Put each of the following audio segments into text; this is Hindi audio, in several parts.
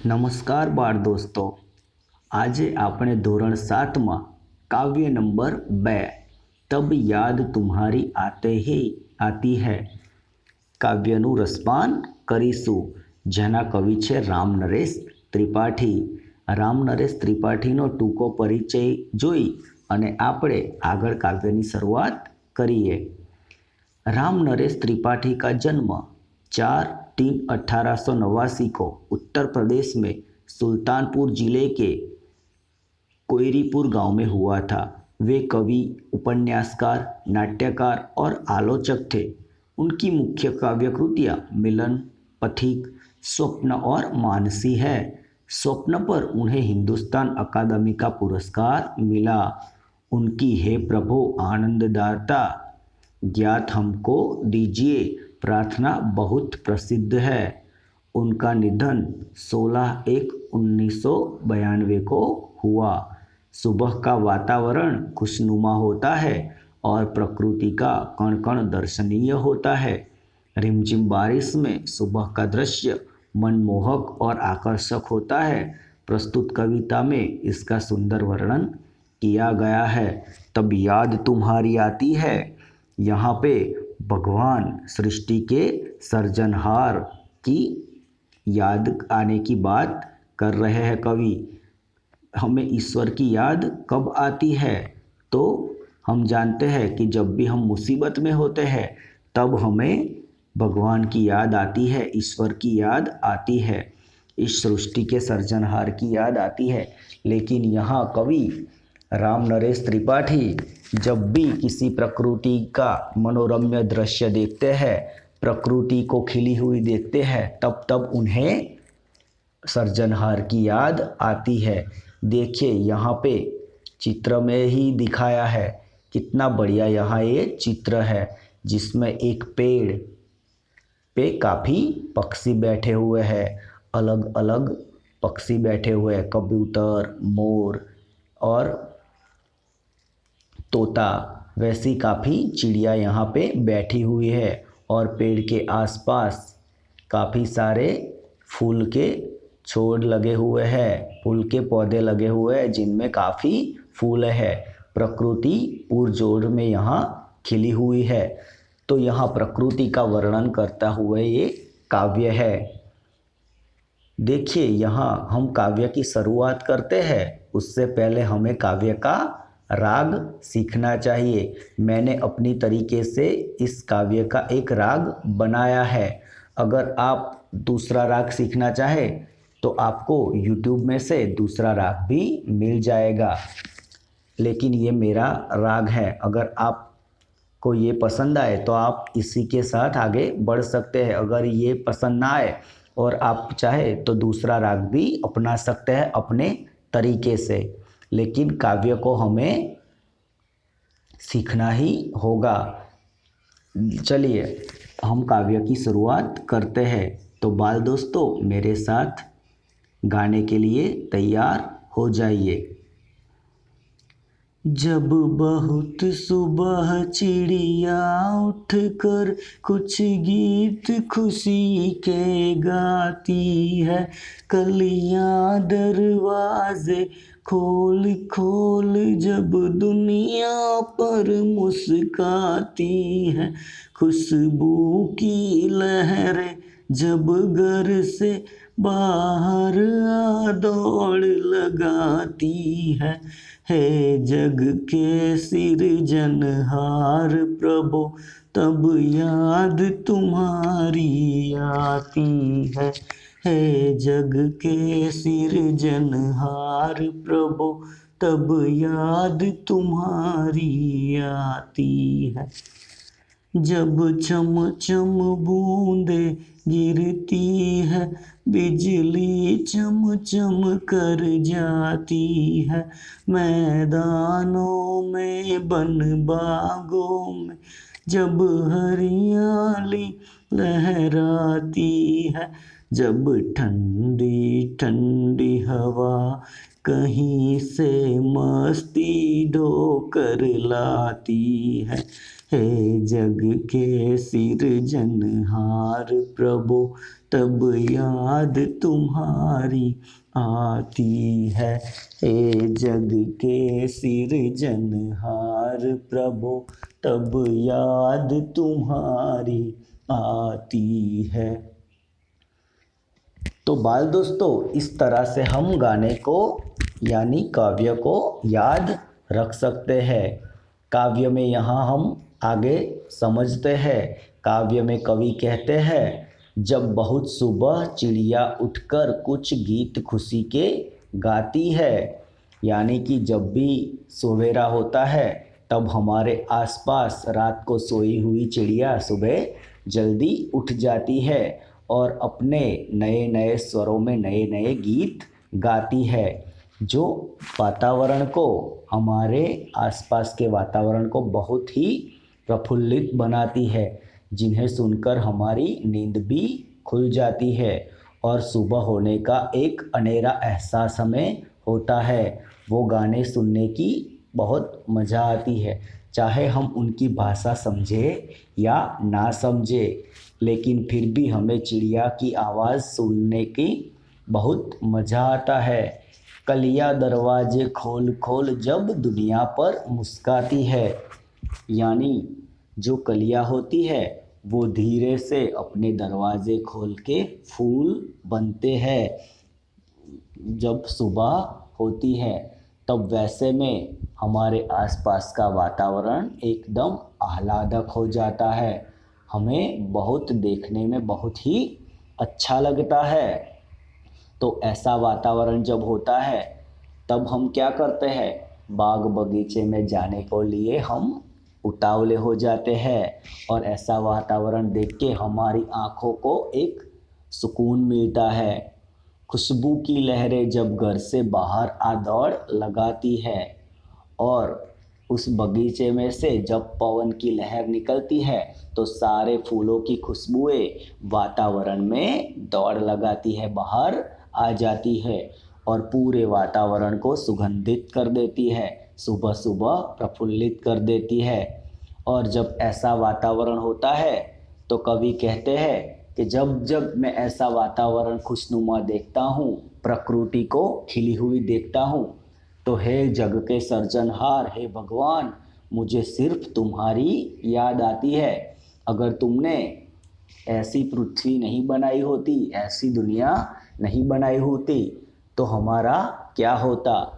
નમસ્કાર બાળ દોસ્તો, આજે આપણે ધોરણ 7માં કાવ્ય નંબર 2 તબ યાદ તુમ્હારી આતી હૈ કાવ્યનું રસપાન કરીશું, જેના કવિ છે રામ નરેશ ત્રિપાઠી. રામ નરેશ ત્રિપાઠીનો ટૂંકો પરિચય જોઈ અને આપણે આગળ કાવ્યની શરૂઆત કરીએ. राम नरेश त्रिपाठी का जन्म 4/3/1889 को उत्तर प्रदेश में सुल्तानपुर जिले के कोयरीपुर गांव में हुआ था। वे कवि, उपन्यासकार, नाट्यकार और आलोचक थे। उनकी मुख्य काव्य कृतियाँ मिलन, पथिक, स्वप्न और मानसी है। स्वप्न पर उन्हें हिंदुस्तान अकादमी का पुरस्कार मिला। उनकी हे प्रभु आनंददाता ज्ञात हमको दीजिए प्रार्थना बहुत प्रसिद्ध है। उनका निधन 16/1/1992 को हुआ। सुबह का वातावरण खुशनुमा होता है और प्रकृति का कण कण दर्शनीय होता है। रिमझिम बारिश में सुबह का दृश्य मनमोहक और आकर्षक होता है। प्रस्तुत कविता में इसका सुंदर वर्णन किया गया है। तब याद तुम्हारी आती है, यहाँ पे भगवान सृष्टि के सर्जनहार की याद आने की बात कर रहे हैं कवि। हमें ईश्वर की याद कब आती है? तो हम जानते हैं कि जब भी हम मुसीबत में होते हैं तब हमें भगवान की याद आती है, ईश्वर की याद आती है, इस सृष्टि के सर्जनहार की याद आती है। लेकिन यहाँ कवि राम नरेश त्रिपाठी जब भी किसी प्रकृति का मनोरम्य दृश्य देखते हैं, प्रकृति को खिली हुई देखते हैं, तब तब उन्हें सर्जनहार की याद आती है। देखिए यहाँ पे चित्र में ही दिखाया है, कितना बढ़िया यहाँ ये चित्र है, जिसमें एक पेड़ पे काफ़ी पक्षी बैठे हुए हैं, अलग अलग पक्षी बैठे हुए हैं, कबूतर, मोर और तोता, वैसी काफ़ी चिड़िया यहाँ पे बैठी हुई है। और पेड़ के आसपास काफ़ी सारे फूल के छोड़ लगे हुए हैं, फूल के पौधे लगे हुए हैं जिनमें काफ़ी फूल है। प्रकृति पुरजोर में यहाँ खिली हुई है। तो यहाँ प्रकृति का वर्णन करता हुआ ये काव्य है। देखिए यहाँ हम काव्य की शुरुआत करते हैं, उससे पहले हमें काव्य का राग सीखना चाहिए। मैंने अपनी तरीके से इस काव्य का एक राग बनाया है। अगर आप दूसरा राग सीखना चाहें तो आपको YouTube में से दूसरा राग भी मिल जाएगा, लेकिन ये मेरा राग है। अगर आपको ये पसंद आए तो आप इसी के साथ आगे बढ़ सकते हैं। अगर ये पसंद ना आए और आप चाहे तो दूसरा राग भी अपना सकते हैं अपने तरीके से, लेकिन काव्य को हमें सीखना ही होगा। चलिए हम काव्य की शुरुआत करते हैं। तो बाल दोस्तों, मेरे साथ गाने के लिए तैयार हो जाइए। जब बहुत सुबह चिड़िया उठकर कुछ गीत खुशी के गाती है, कलियां दरवाजे खोल खोल जब दुनिया पर मुस्काती है, खुशबू की लहरें जब घर से बाहर आ दौड़ लगाती है जग के सिरजनहार प्रभु तब याद तुम्हारी आती है जग के सिरजनहार प्रभु तब याद तुम्हारी आती है। जब चम चम बूंदे गिरती है, बिजली चम चम कर जाती है, मैदानों में बन बागों में जब हरियाली लहराती है, जब ठंडी ठंडी हवा कहीं से मस्ती ढोकर लाती है हे जग के सिरजनहार प्रभु, तब याद तुम्हारी आती है। हे जग के सिरजनहार प्रभु, तब याद तुम्हारी आती है। तो बाल दोस्तों, इस तरह से हम गाने को यानी काव्य को याद रख सकते हैं। काव्य में यहाँ हम आगे समझते हैं। काव्य में कवि कहते हैं, जब बहुत सुबह चिड़िया उठकर कुछ गीत खुशी के गाती है, यानी कि जब भी सवेरा होता है तब हमारे आसपास रात को सोई हुई चिड़िया सुबह जल्दी उठ जाती है और अपने नए नए स्वरों में नए नए गीत गाती है, जो वातावरण को, हमारे आसपास के वातावरण को बहुत ही प्रफुल्लित बनाती है, जिन्हें सुनकर हमारी नींद भी खुल जाती है और सुबह होने का एक अनेरा एहसास हमें होता है। वो गाने सुनने की बहुत मज़ा आती है, चाहे हम उनकी भाषा समझे या ना समझे, लेकिन फिर भी हमें चिड़िया की आवाज़ सुनने की बहुत मज़ा आता है। कलियाँ दरवाजे खोल खोल जब दुनिया पर मुस्काती है, यानी जो कलियाँ होती है वो धीरे से अपने दरवाजे खोल के फूल बनते हैं जब सुबह होती है, तब वैसे में हमारे आसपास का वातावरण एकदम आह्लादक हो जाता है। हमें बहुत देखने में बहुत ही अच्छा लगता है। तो ऐसा वातावरण जब होता है तब हम क्या करते हैं, बाग बगीचे में जाने को लिए हम उतावले हो जाते हैं और ऐसा वातावरण देख के हमारी आँखों को एक सुकून मिलता है। खुशबू की लहरें जब घर से बाहर आ दौड़ लगाती है और उस बगीचे में से जब पवन की लहर निकलती है तो सारे फूलों की खुशबुएं वातावरण में दौड़ लगाती है, बाहर आ जाती है और पूरे वातावरण को सुगंधित कर देती है, सुबह सुबह प्रफुल्लित कर देती है। और जब ऐसा वातावरण होता है तो कवि कहते हैं कि जब जब मैं ऐसा वातावरण खुशनुमा देखता हूँ, प्रकृति को खिली हुई देखता हूँ, तो हे जग के सर्जनहार, हे भगवान, मुझे सिर्फ तुम्हारी याद आती है। अगर तुमने ऐसी पृथ्वी नहीं बनाई होती, ऐसी दुनिया नहीं बनाई होती, तो हमारा क्या होता।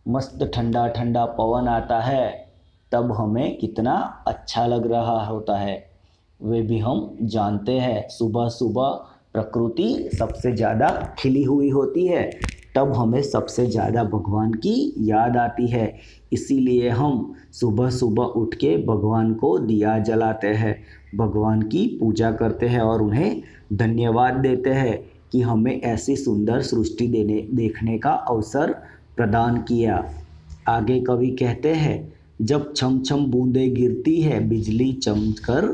मस्त ठंडा ठंडा पवन आता है तब हमें कितना अच्छा लग रहा होता है, वे भी हम जानते हैं। सुबह सुबह प्रकृति सबसे ज़्यादा खिली हुई होती है, तब हमें सबसे ज़्यादा भगवान की याद आती है। इसीलिए हम सुबह सुबह उठ के भगवान को दिया जलाते हैं, भगवान की पूजा करते हैं और उन्हें धन्यवाद देते हैं कि हमें ऐसी सुंदर सृष्टि देखने का अवसर प्रदान किया। आगे कवि कहते हैं, जब छम छम बूंदें गिरती है, बिजली चमकर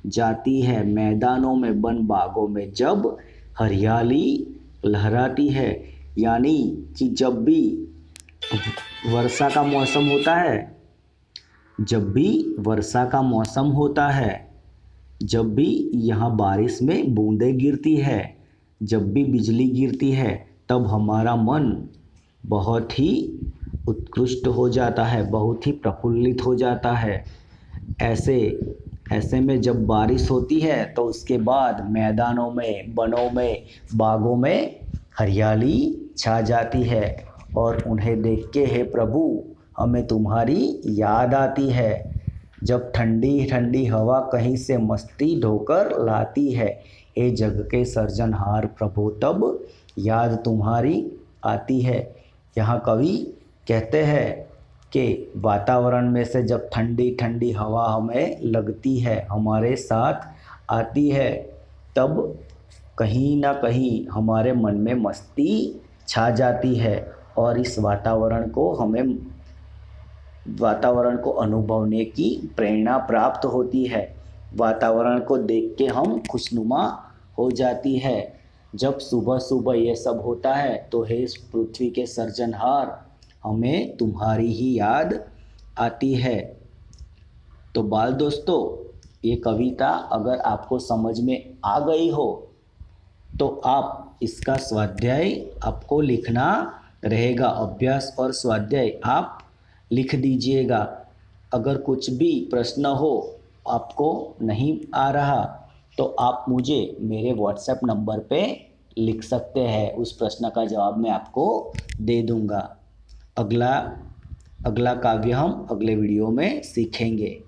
जाती है, मैदानों में वन बागों में जब हरियाली लहराती है, यानी कि जब भी वर्षा का मौसम होता है, जब भी वर्षा का मौसम होता है, जब भी यहाँ बारिश में बूंदें गिरती है, जब भी बिजली गिरती है, तब हमारा मन बहुत ही उत्कृष्ट हो जाता है, बहुत ही प्रफुल्लित हो जाता है। ऐसे में जब बारिश होती है तो उसके बाद मैदानों में, वनों में, बागों में हरियाली छा जाती है और उन्हें देख के हे प्रभु हमें तुम्हारी याद आती है। जब ठंडी ठंडी हवा कहीं से मस्ती ढोकर लाती है, हे जग के सर्जनहार प्रभु, तब याद तुम्हारी आती है। यहाँ कवि कहते हैं कि वातावरण में से जब ठंडी ठंडी हवा हमें लगती है, हमारे साथ आती है, तब कहीं ना कहीं हमारे मन में मस्ती छा जाती है और इस वातावरण को अनुभवने की प्रेरणा प्राप्त होती है। वातावरण को देख के हम खुशनुमा हो जाती है। जब सुबह सुबह ये सब होता है तो हे पृथ्वी के सर्जनहार, हमें तुम्हारी ही याद आती है। तो बाल दोस्तों, ये कविता अगर आपको समझ में आ गई हो तो आप इसका स्वाध्याय आपको लिखना रहेगा। अभ्यास और स्वाध्याय आप लिख दीजिएगा। अगर कुछ भी प्रश्न हो, आपको नहीं आ रहा, तो आप मुझे मेरे व्हाट्सएप नंबर पे लिख सकते हैं। उस प्रश्न का जवाब मैं आपको दे दूंगा। अगला काव्य हम अगले वीडियो में सीखेंगे।